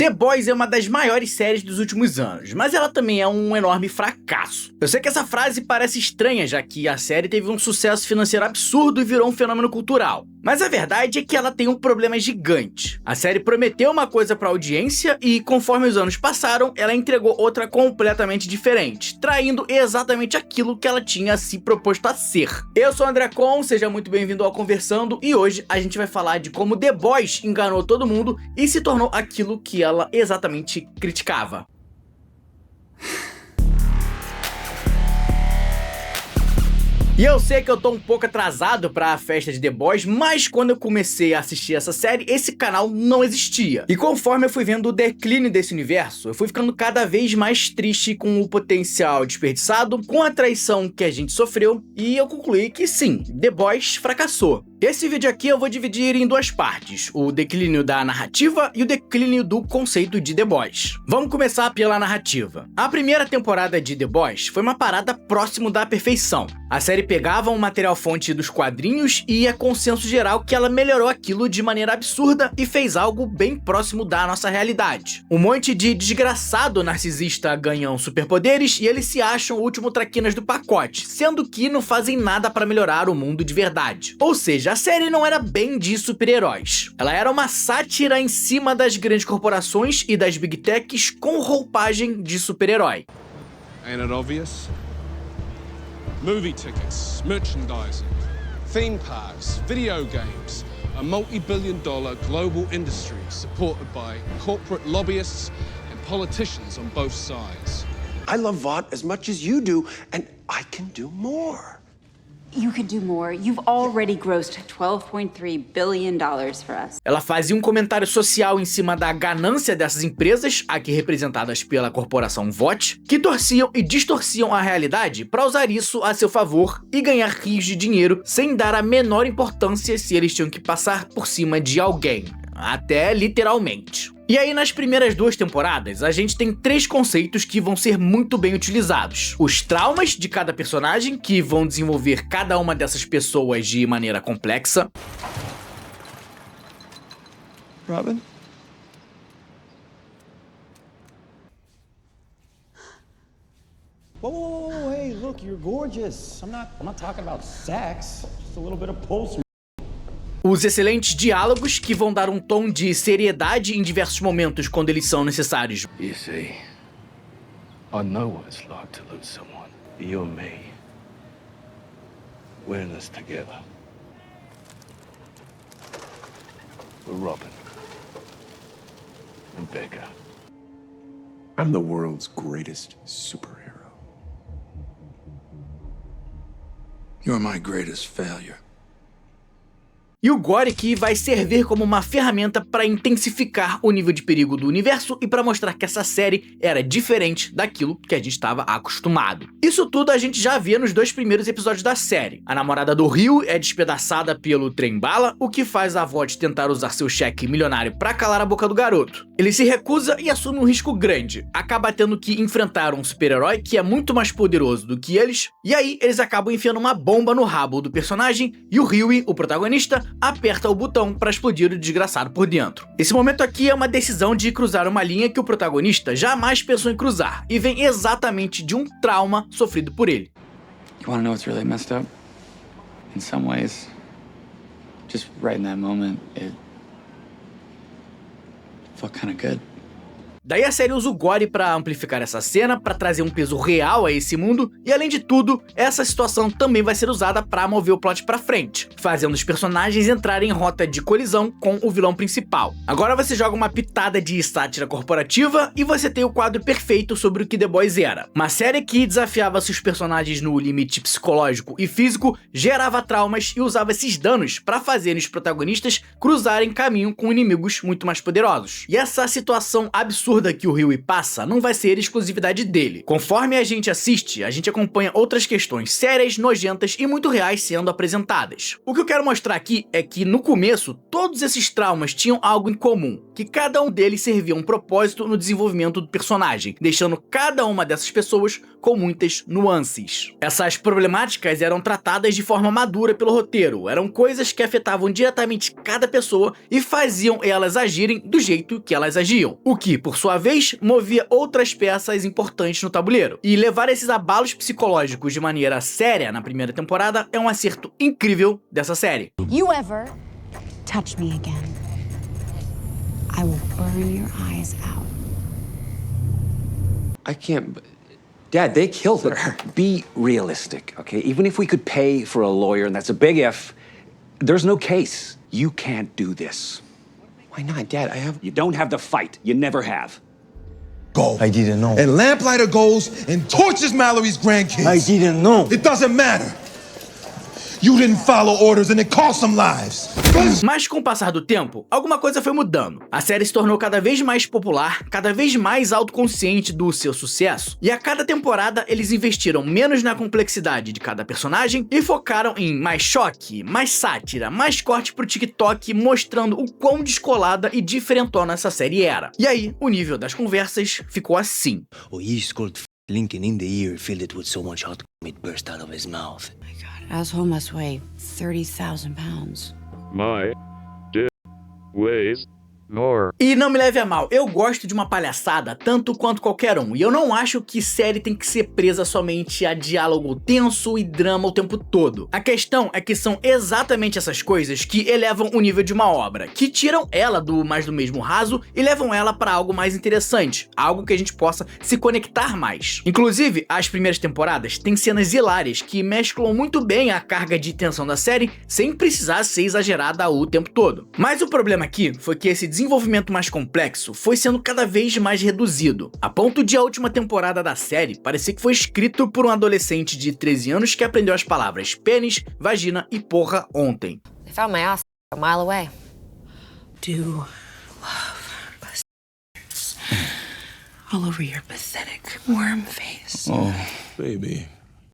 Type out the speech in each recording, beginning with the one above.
The Boys é uma das maiores séries dos últimos anos, mas ela também é um enorme fracasso. Eu sei que essa frase parece estranha, já que a série teve um sucesso financeiro absurdo e virou um fenômeno cultural. Mas a verdade é que ela tem um problema gigante. A série prometeu uma coisa pra audiência e, conforme os anos passaram, ela entregou outra completamente diferente, traindo exatamente aquilo que ela tinha se proposto a ser. Eu sou o André Con, seja muito bem-vindo ao Conversando, e hoje a gente vai falar de como The Boys enganou todo mundo e se tornou aquilo que ela exatamente criticava. E eu sei que eu tô um pouco atrasado pra festa de The Boys, mas quando eu comecei a assistir essa série, esse canal não existia. E conforme eu fui vendo o declínio desse universo, eu fui ficando cada vez mais triste com o potencial desperdiçado, com a traição que a gente sofreu, e eu concluí que sim, The Boys fracassou. Esse vídeo aqui eu vou dividir em duas partes, o declínio da narrativa e o declínio do conceito de The Boys. Vamos começar pela narrativa. A primeira temporada de The Boys foi uma parada próximo da perfeição. A série pegava um material fonte dos quadrinhos e é consenso geral que ela melhorou aquilo de maneira absurda e fez algo bem próximo da nossa realidade. Um monte de desgraçado narcisista ganham superpoderes e eles se acham o último traquinas do pacote, sendo que não fazem nada para melhorar o mundo de verdade. Ou seja, a série não era bem de super-heróis. Ela era uma sátira em cima das grandes corporações e das big techs com roupagem de super-herói. Ain't it obvious? Movie tickets, merchandising, theme parks, video games, a multi-billion-dollar global industry supported by corporate lobbyists and politicians on both sides. I love Vought as much as you do, and I can do more. You could do more. You've already grossed $12.3 billion for us. Ela fazia um comentário social em cima da ganância dessas empresas, aqui representadas pela corporação Vought, que torciam e distorciam a realidade para usar isso a seu favor e ganhar rios de dinheiro sem dar a menor importância se eles tinham que passar por cima de alguém. Até literalmente. E aí nas primeiras duas temporadas, a gente tem três conceitos que vão ser muito bem utilizados. Os traumas de cada personagem, que vão desenvolver cada uma dessas pessoas de maneira complexa. Robin? Whoa, hey, look, you're gorgeous. I'm not talking about sex, just a little bit of pulse. Os excelentes diálogos, que vão dar um tom de seriedade em diversos momentos quando eles são necessários. You see, I know what it's like to lose someone. You and me. We're in this together. We're Robin. And Becca. I'm the world's greatest superhero. You're my greatest failure. E o gore que vai servir como uma ferramenta para intensificar o nível de perigo do universo e para mostrar que essa série era diferente daquilo que a gente estava acostumado. Isso tudo a gente já via nos dois primeiros episódios da série. A namorada do Rio é despedaçada pelo trem-bala, o que faz a Vought tentar usar seu cheque milionário para calar a boca do garoto. Ele se recusa e assume um risco grande. Acaba tendo que enfrentar um super-herói que é muito mais poderoso do que eles, e aí eles acabam enfiando uma bomba no rabo do personagem e o Rio, o protagonista, aperta o botão para explodir o desgraçado por dentro. Esse momento aqui é uma decisão de cruzar uma linha que o protagonista jamais pensou em cruzar, e vem exatamente de um trauma sofrido por ele. You wanna know what's really messed up? In some ways, just right in that moment, it felt kinda good. Daí a série usa o gore pra amplificar essa cena, pra trazer um peso real a esse mundo, e além de tudo, essa situação também vai ser usada pra mover o plot pra frente, fazendo os personagens entrarem em rota de colisão com o vilão principal. Agora você joga uma pitada de sátira corporativa e você tem o quadro perfeito sobre o que The Boys era. Uma série que desafiava seus personagens no limite psicológico e físico, gerava traumas e usava esses danos pra fazer os protagonistas cruzarem caminho com inimigos muito mais poderosos. E essa situação absurda que o Huey passa não vai ser exclusividade dele. Conforme a gente assiste, a gente acompanha outras questões sérias, nojentas e muito reais sendo apresentadas. O que eu quero mostrar aqui é que no começo todos esses traumas tinham algo em comum. que cada um deles servia um propósito no desenvolvimento do personagem, deixando cada uma dessas pessoas com muitas nuances. Essas problemáticas eram tratadas de forma madura pelo roteiro, eram coisas que afetavam diretamente cada pessoa e faziam elas agirem do jeito que elas agiam, o que, por sua vez, movia outras peças importantes no tabuleiro. E levar esses abalos psicológicos de maneira séria na primeira temporada é um acerto incrível dessa série. You ever touch me again, I will burn your eyes out. I can't. Dad, they killed her. Be realistic, okay? Even if we could pay for a lawyer, and that's a big if, there's no case. You can't do this. Why not, Dad? You don't have the fight. You never have. Go. I didn't know. And Lamplighter goes and tortures Mallory's grandkids. I didn't know. It doesn't matter. You didn't follow orders and it cost some lives. Mas com o passar do tempo, alguma coisa foi mudando. A série se tornou cada vez mais popular, cada vez mais autoconsciente do seu sucesso, e a cada temporada eles investiram menos na complexidade de cada personagem e focaram em mais choque, mais sátira, mais corte pro TikTok, mostrando o quão descolada e diferentona essa série era. E aí, o nível das conversas ficou assim. Oh, he scored Lincoln in the ear, filled it with so much hot it burst out of his mouth. My God, asshole must weigh 30,000 pounds. My dick weighs more. E não me leve a mal, eu gosto de uma palhaçada tanto quanto qualquer um, e eu não acho que série tem que ser presa somente a diálogo tenso e drama o tempo todo. A questão é que são exatamente essas coisas que elevam o nível de uma obra, que tiram ela do mais do mesmo raso e levam ela para algo mais interessante, algo que a gente possa se conectar mais. Inclusive, as primeiras temporadas têm cenas hilárias que mesclam muito bem a carga de tensão da série sem precisar ser exagerada o tempo todo. Mas o problema aqui foi que esse desenvolvimento mais complexo foi sendo cada vez mais reduzido, a ponto de a última temporada da série parecer que foi escrito por um adolescente de 13 anos que aprendeu as palavras pênis, vagina e porra ontem. They found my ass a mile away. Do love pussies all over your pathetic worm face. Oh, baby.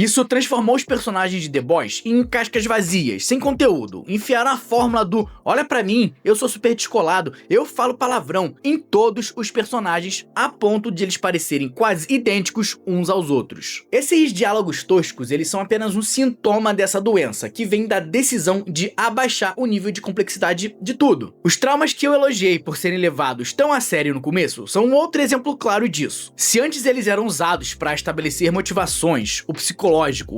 Isso transformou os personagens de The Boys em cascas vazias, sem conteúdo. Enfiaram a fórmula do olha pra mim, eu sou super descolado, eu falo palavrão em todos os personagens, a ponto de eles parecerem quase idênticos uns aos outros. Esses diálogos toscos, eles são apenas um sintoma dessa doença, que vem da decisão de abaixar o nível de complexidade de tudo. Os traumas que eu elogiei por serem levados tão a sério no começo, são um outro exemplo claro disso. Se antes eles eram usados para estabelecer motivações, o psicológico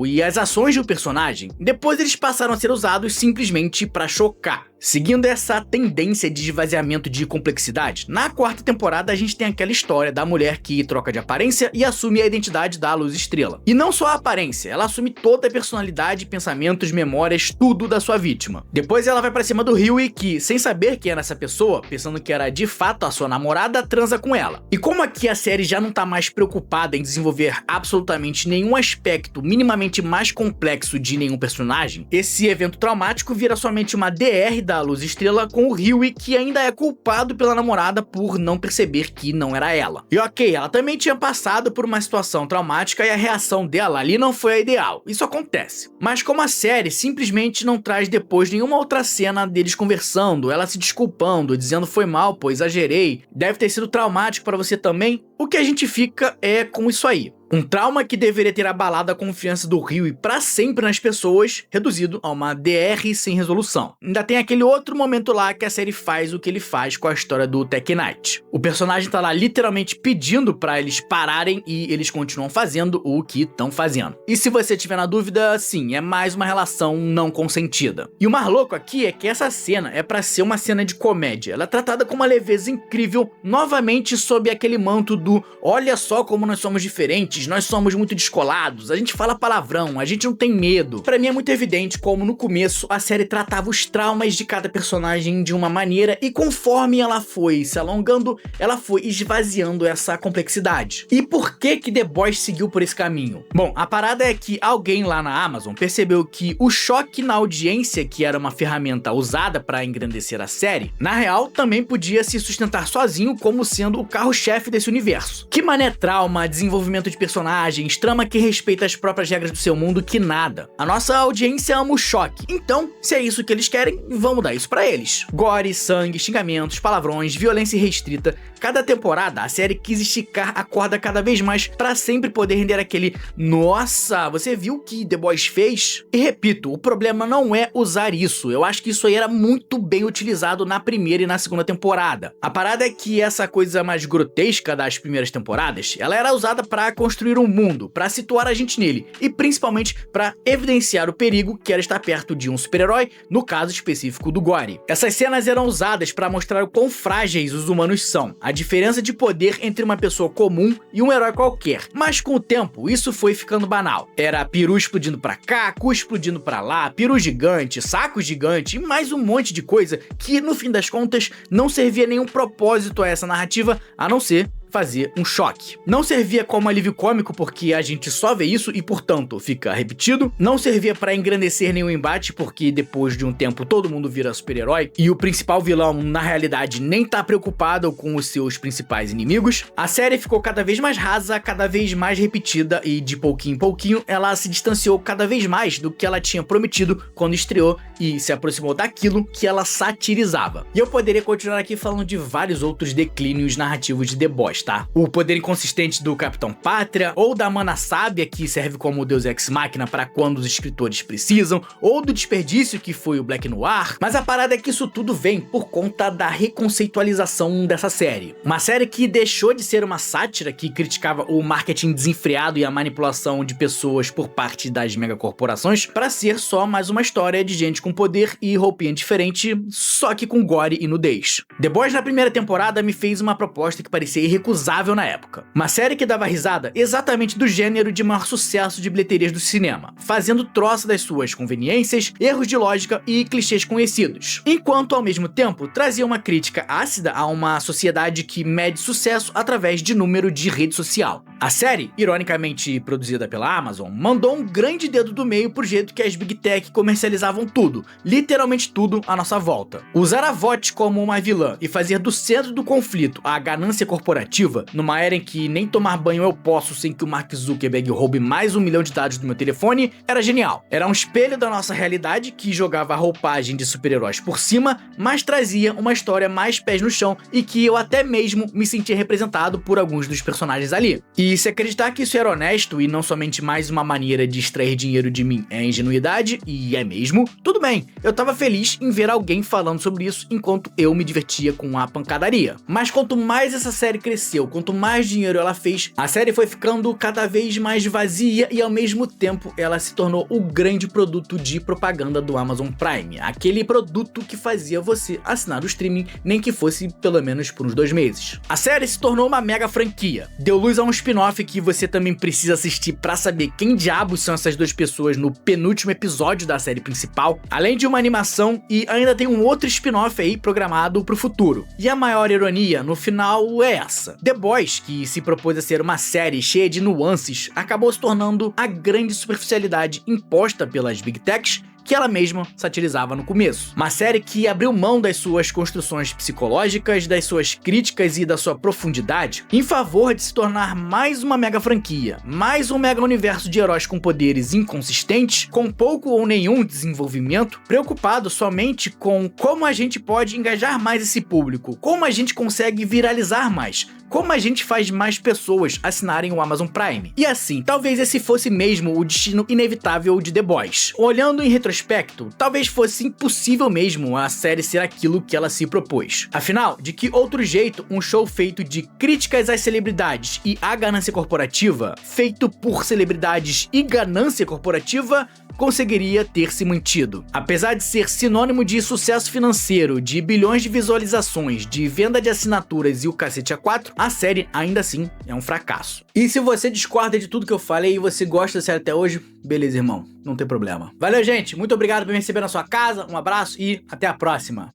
e as ações do personagem, depois eles passaram a ser usados simplesmente para chocar. Seguindo essa tendência de esvaziamento de complexidade, na quarta temporada a gente tem aquela história da mulher que troca de aparência e assume a identidade da Luz Estrela. E não só a aparência, ela assume toda a personalidade, pensamentos, memórias, tudo da sua vítima. Depois ela vai pra cima do Hughie que, sem saber quem era essa pessoa, pensando que era de fato a sua namorada, transa com ela. E como aqui a série já não tá mais preocupada em desenvolver absolutamente nenhum aspecto minimamente mais complexo de nenhum personagem, esse evento traumático vira somente uma DR da Luz Estrela com o Hughie, que ainda é culpado pela namorada por não perceber que não era ela. E ok, ela também tinha passado por uma situação traumática e a reação dela ali não foi a ideal, isso acontece. Mas como a série simplesmente não traz depois nenhuma outra cena deles conversando, ela se desculpando, dizendo foi mal, pô, exagerei, deve ter sido traumático pra você também, o que a gente fica é com isso aí. Um trauma que deveria ter abalado a confiança do Hughie pra sempre nas pessoas, reduzido a uma DR sem resolução. Ainda tem aquele outro momento lá que a série faz o que ele faz com a história do Tech Knight. O personagem tá lá literalmente pedindo pra eles pararem e eles continuam fazendo o que estão fazendo. E se você tiver na dúvida, sim, é mais uma relação não consentida. E o mais louco aqui é que essa cena é pra ser uma cena de comédia. Ela é tratada com uma leveza incrível, novamente sob aquele manto do olha só como nós somos diferentes, nós somos muito descolados, a gente fala palavrão, a gente não tem medo. Pra mim é muito evidente como no começo a série tratava os traumas de cada personagem de uma maneira e conforme ela foi se alongando, ela foi esvaziando essa complexidade. E por que que The Boys seguiu por esse caminho? Bom, a parada é que alguém lá na Amazon percebeu que o choque na audiência, que era uma ferramenta usada pra engrandecer a série, na real também podia se sustentar sozinho como sendo o carro-chefe desse universo. universo. Que mané trauma, desenvolvimento de personagens, trama que respeita as próprias regras do seu mundo, que nada. A nossa audiência ama o choque, então, se é isso que eles querem, vamos dar isso pra eles. Gore, sangue, xingamentos, palavrões, violência irrestrita. Cada temporada, a série quis esticar a corda cada vez mais pra sempre poder render aquele "nossa, você viu o que The Boys fez?" E repito, o problema não é usar isso, eu acho que isso aí era muito bem utilizado na primeira e na segunda temporada. A parada é que essa coisa mais grotesca das primeiras temporadas, ela era usada pra construir um mundo, pra situar a gente nele, e principalmente pra evidenciar o perigo que era estar perto de um super-herói, no caso específico do Gore. Essas cenas eram usadas pra mostrar o quão frágeis os humanos são, a diferença de poder entre uma pessoa comum e um herói qualquer. Mas com o tempo, isso foi ficando banal. Era peru explodindo pra cá, cu explodindo pra lá, peru gigante, saco gigante e mais um monte de coisa que, no fim das contas, não servia nenhum propósito a essa narrativa, a não ser fazer um choque. Não servia como alívio cômico porque a gente só vê isso e, portanto, fica repetido. Não servia pra engrandecer nenhum embate porque depois de um tempo todo mundo vira super-herói e o principal vilão, na realidade, nem tá preocupado com os seus principais inimigos. A série ficou cada vez mais rasa, cada vez mais repetida e, de pouquinho em pouquinho, ela se distanciou cada vez mais do que ela tinha prometido quando estreou e se aproximou daquilo que ela satirizava. E eu poderia continuar aqui falando de vários outros declínios narrativos de The Boys, tá? O poder inconsistente do Capitão Pátria, ou da Mana Sábia, que serve como Deus Ex Machina para quando os escritores precisam, ou do desperdício que foi o Black Noir. Mas a parada é que isso tudo vem por conta da reconceitualização dessa série. Uma série que deixou de ser uma sátira que criticava o marketing desenfreado e a manipulação de pessoas por parte das megacorporações, para ser só mais uma história de gente com poder e roupinha diferente, só que com gore e nudez. The Boys na primeira temporada me fez uma proposta que parecia irrecusável na época. Uma série que dava risada exatamente do gênero de maior sucesso de bilheterias do cinema, fazendo troça das suas conveniências, erros de lógica e clichês conhecidos, enquanto ao mesmo tempo trazia uma crítica ácida a uma sociedade que mede sucesso através de número de rede social. A série, ironicamente produzida pela Amazon, mandou um grande dedo do meio pro jeito que as Big Tech comercializavam tudo, literalmente tudo à nossa volta. Usar a VOT como uma vilã e fazer do centro do conflito a ganância corporativa, numa era em que nem tomar banho eu posso sem que o Mark Zuckerberg roube mais 1 milhão de dados do meu telefone, era genial. Era um espelho da nossa realidade que jogava a roupagem de super-heróis por cima, mas trazia uma história mais pés no chão e que eu até mesmo me sentia representado por alguns dos personagens ali. E se acreditar que isso era honesto e não somente mais uma maneira de extrair dinheiro de mim é ingenuidade, e é mesmo, tudo bem, eu tava feliz em ver alguém falando sobre isso enquanto eu me divertia com a pancadaria. Mas quanto mais essa série cresceu, quanto mais dinheiro ela fez, a série foi ficando cada vez mais vazia e ao mesmo tempo ela se tornou o grande produto de propaganda do Amazon Prime, aquele produto que fazia você assinar o streaming, nem que fosse pelo menos por uns 2 meses. A série se tornou uma mega franquia, deu luz a um spin-off que você também precisa assistir pra saber quem diabos são essas 2 pessoas no penúltimo episódio da série principal, além de uma animação, e ainda tem um outro spin-off aí programado pro futuro. E a maior ironia no final é essa: The Boys, que se propôs a ser uma série cheia de nuances, acabou se tornando a grande superficialidade imposta pelas Big Techs que ela mesma satirizava no começo. Uma série que abriu mão das suas construções psicológicas, das suas críticas e da sua profundidade em favor de se tornar mais uma mega franquia, mais um mega universo de heróis com poderes inconsistentes, com pouco ou nenhum desenvolvimento, preocupado somente com como a gente pode engajar mais esse público, como a gente consegue viralizar mais, como a gente faz mais pessoas assinarem o Amazon Prime. E assim, talvez esse fosse mesmo o destino inevitável de The Boys. Olhando em retrospecto, talvez fosse impossível mesmo a série ser aquilo que ela se propôs. Afinal, de que outro jeito um show feito de críticas às celebridades e à ganância corporativa, feito por celebridades e ganância corporativa, conseguiria ter se mantido? Apesar de ser sinônimo de sucesso financeiro, de bilhões de visualizações, de venda de assinaturas e o cacete A4, a série ainda assim é um fracasso. E se você discorda de tudo que eu falei e você gosta da série até hoje, beleza, irmão, não tem problema. Valeu, gente, muito obrigado por me receber na sua casa, um abraço e até a próxima.